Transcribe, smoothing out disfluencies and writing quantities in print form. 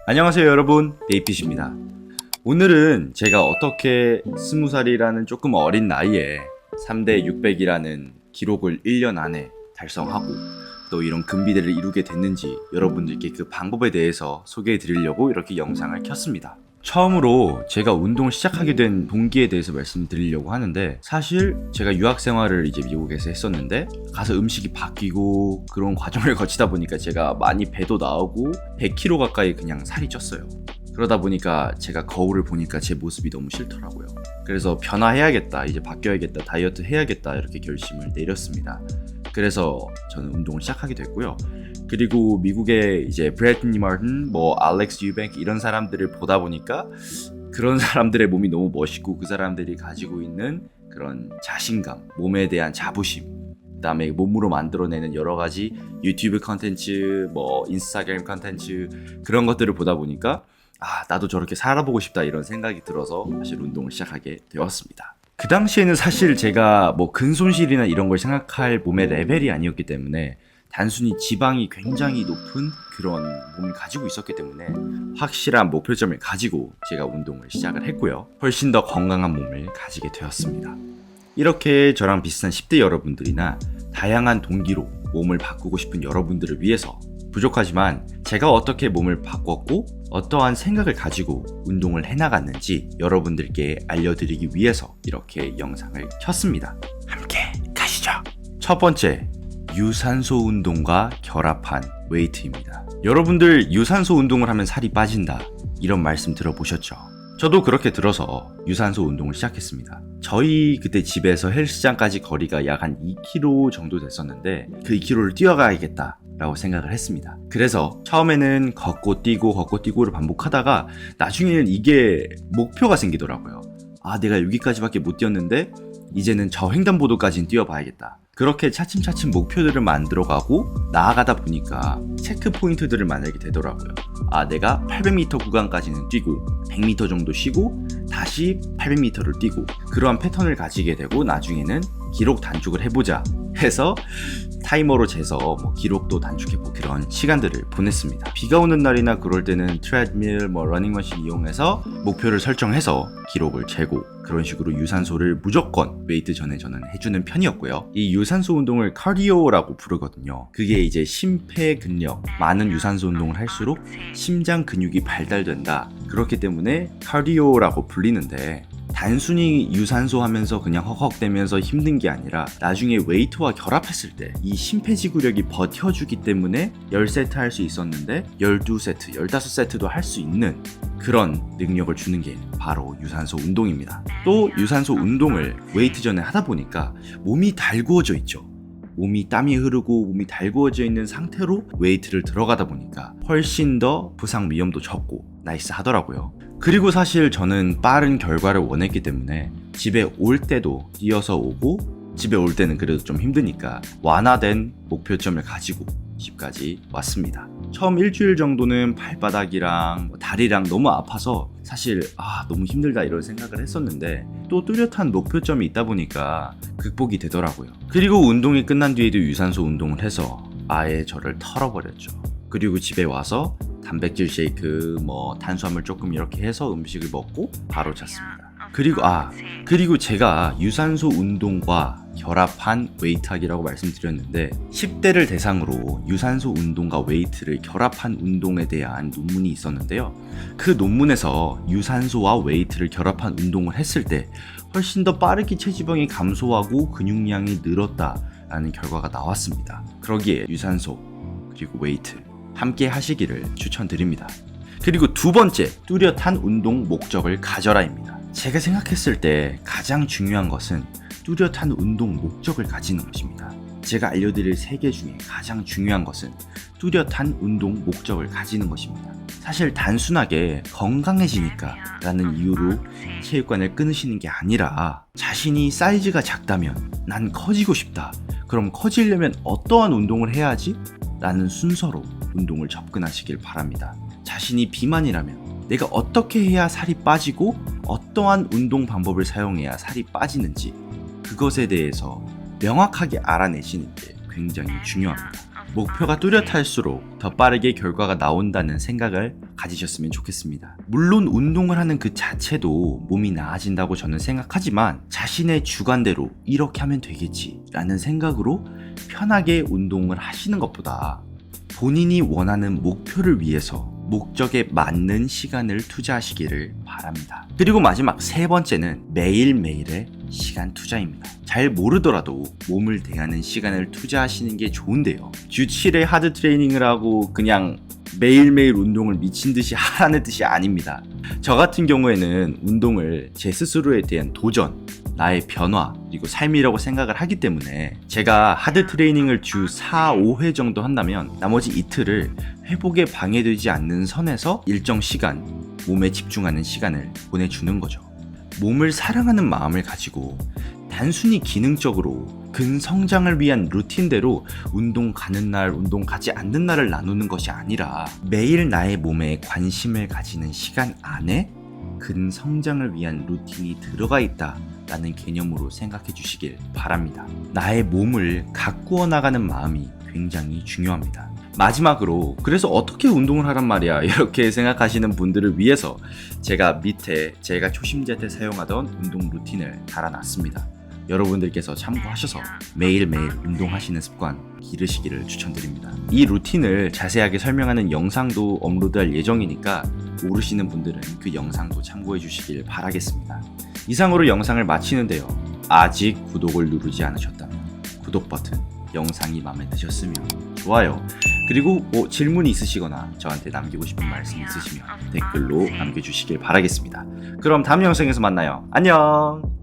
안녕하세요 여러분, 베이핏입니다. 오늘은 제가 어떻게 20살이라는 조금 어린 나이에 3대 600이라는 기록을 1년 안에 달성하고 또 이런 금비대를 이루게 됐는지 여러분들께 그 방법에 대해서 소개해 드리려고 이렇게 영상을 켰습니다. 처음으로 제가 운동을 시작하게 된 동기에 대해서 말씀드리려고 하는데, 사실 제가 유학 생활을 이제 미국에서 했었는데 가서 음식이 바뀌고 그런 과정을 거치다 보니까 제가 많이 배도 나오고 100kg 가까이 그냥 살이 쪘어요. 그러다 보니까 제가 거울을 보니까 제 모습이 너무 싫더라고요. 그래서 변화해야겠다, 이제 바뀌어야겠다, 다이어트 해야겠다 이렇게 결심을 내렸습니다. 그래서 저는 운동을 시작하게 됐고요. 그리고 미국에 이제 브래틀리 마틴, 알렉스 유뱅크 이런 사람들을 보다 보니까 그런 사람들의 몸이 너무 멋있고 그 사람들이 가지고 있는 그런 자신감, 몸에 대한 자부심, 그다음에 몸으로 만들어내는 여러 가지 유튜브 컨텐츠, 인스타그램 컨텐츠 그런 것들을 보다 보니까 나도 저렇게 살아보고 싶다 이런 생각이 들어서 사실 운동을 시작하게 되었습니다. 그 당시에는 사실 제가 근손실이나 이런 걸 생각할 몸의 레벨이 아니었기 때문에 단순히 지방이 굉장히 높은 그런 몸을 가지고 있었기 때문에 확실한 목표점을 가지고 제가 운동을 시작을 했고요. 훨씬 더 건강한 몸을 가지게 되었습니다. 이렇게 저랑 비슷한 10대 여러분들이나 다양한 동기로 몸을 바꾸고 싶은 여러분들을 위해서 부족하지만 제가 어떻게 몸을 바꿨고 어떠한 생각을 가지고 운동을 해나갔는지 여러분들께 알려드리기 위해서 이렇게 영상을 켰습니다. 함께 가시죠. 첫 번째, 유산소 운동과 결합한 웨이트입니다. 여러분들 유산소 운동을 하면 살이 빠진다 이런 말씀 들어보셨죠? 저도 그렇게 들어서 유산소 운동을 시작했습니다. 저희 그때 집에서 헬스장까지 거리가 약 한 2km 정도 됐었는데 그 2km를 뛰어가야겠다 라고 생각을 했습니다. 그래서 처음에는 걷고 뛰고를 반복하다가 나중에는 이게 목표가 생기더라고요. 내가 여기까지밖에 못 뛰었는데 이제는 저 횡단보도까지는 뛰어봐야겠다. 그렇게 차츰차츰 목표들을 만들어가고 나아가다 보니까 체크 포인트들을 만들게 되더라고요. 내가 800m 구간까지는 뛰고 100m 정도 쉬고 다시 800m를 뛰고 그러한 패턴을 가지게 되고 나중에는 기록 단축을 해보자 해서 타이머로 재서 기록도 단축해보고 그런 시간들을 보냈습니다. 비가 오는 날이나 그럴 때는 트레드밀, 러닝머신 이용해서 목표를 설정해서 기록을 재고 그런 식으로 유산소를 무조건 웨이트 전에 저는 해주는 편이었고요. 이 유산소 운동을 카디오라고 부르거든요. 그게 이제 심폐근력, 많은 유산소 운동을 할수록 심장 근육이 발달된다. 그렇기 때문에 카디오라고 불리는데 단순히 유산소 하면서 그냥 헉헉대면서 힘든 게 아니라 나중에 웨이트와 결합했을 때 이 심폐지구력이 버텨주기 때문에 10세트 할 수 있었는데 12세트, 15세트도 할 수 있는 그런 능력을 주는 게 바로 유산소 운동입니다. 또 유산소 운동을 웨이트 전에 하다 보니까 몸이 달구어져 있죠. 몸이 땀이 흐르고 몸이 달구어져 있는 상태로 웨이트를 들어가다 보니까 훨씬 더 부상 위험도 적고 나이스 하더라고요. 그리고 사실 저는 빠른 결과를 원했기 때문에 집에 올 때도 뛰어서 오고 집에 올 때는 그래도 좀 힘드니까 완화된 목표점을 가지고 집까지 왔습니다. 처음 일주일 정도는 발바닥이랑 다리랑 너무 아파서 사실 너무 힘들다 이런 생각을 했었는데 또 뚜렷한 목표점이 있다 보니까 극복이 되더라고요. 그리고 운동이 끝난 뒤에도 유산소 운동을 해서 아예 저를 털어버렸죠. 그리고 집에 와서 단백질 쉐이크, 탄수화물 조금 이렇게 해서 음식을 먹고 바로 잤습니다. 그리고 제가 유산소 운동과 결합한 웨이트하기라고 말씀드렸는데 10대를 대상으로 유산소 운동과 웨이트를 결합한 운동에 대한 논문이 있었는데요. 그 논문에서 유산소와 웨이트를 결합한 운동을 했을 때 훨씬 더 빠르게 체지방이 감소하고 근육량이 늘었다라는 결과가 나왔습니다. 그러기에 유산소 그리고 웨이트 함께 하시기를 추천드립니다. 그리고 두 번째, 뚜렷한 운동 목적을 가져라입니다. 제가 생각했을 때 가장 중요한 것은 뚜렷한 운동 목적을 가지는 것입니다. 제가 알려드릴 3개 중에 가장 중요한 것은 뚜렷한 운동 목적을 가지는 것입니다. 사실 단순하게 건강해지니까 라는 이유로 체육관을 끊으시는 게 아니라 자신이 사이즈가 작다면 난 커지고 싶다. 그럼 커지려면 어떠한 운동을 해야지? 라는 순서로 운동을 접근하시길 바랍니다. 자신이 비만이라면 내가 어떻게 해야 살이 빠지고 어떠한 운동 방법을 사용해야 살이 빠지는지 그것에 대해서 명확하게 알아내시는 게 굉장히 중요합니다. 목표가 뚜렷할수록 더 빠르게 결과가 나온다는 생각을 가지셨으면 좋겠습니다. 물론 운동을 하는 그 자체도 몸이 나아진다고 저는 생각하지만 자신의 주관대로 이렇게 하면 되겠지 라는 생각으로 편하게 운동을 하시는 것보다 본인이 원하는 목표를 위해서 목적에 맞는 시간을 투자하시기를 바랍니다. 그리고 마지막 세 번째는 매일매일의 시간 투자입니다. 잘 모르더라도 몸을 대하는 시간을 투자하시는 게 좋은데요. 주 7회 하드 트레이닝을 하고 그냥 매일매일 운동을 미친 듯이 하라는 뜻이 아닙니다. 저 같은 경우에는 운동을 제 스스로에 대한 도전, 나의 변화, 그리고 삶이라고 생각을 하기 때문에 제가 하드 트레이닝을 주 4, 5회 정도 한다면 나머지 이틀을 회복에 방해되지 않는 선에서 일정 시간, 몸에 집중하는 시간을 보내주는 거죠. 몸을 사랑하는 마음을 가지고 단순히 기능적으로 근성장을 위한 루틴대로 운동 가는 날, 운동 가지 않는 날을 나누는 것이 아니라 매일 나의 몸에 관심을 가지는 시간 안에 근성장을 위한 루틴이 들어가 있다 라는 개념으로 생각해 주시길 바랍니다. 나의 몸을 가꾸어 나가는 마음이 굉장히 중요합니다. 마지막으로 그래서 어떻게 운동을 하란 말이야 이렇게 생각하시는 분들을 위해서 제가 밑에 제가 초심자 때 사용하던 운동 루틴을 달아놨습니다. 여러분들께서 참고하셔서 매일매일 운동하시는 습관 기르시기를 추천드립니다. 이 루틴을 자세하게 설명하는 영상도 업로드할 예정이니까 모르시는 분들은 그 영상도 참고해 주시길 바라겠습니다. 이상으로 영상을 마치는데요. 아직 구독을 누르지 않으셨다면 구독 버튼, 영상이 마음에 드셨으면 좋아요, 그리고 뭐 질문이 있으시거나 저한테 남기고 싶은 말씀 있으시면 댓글로 남겨주시길 바라겠습니다. 그럼 다음 영상에서 만나요. 안녕.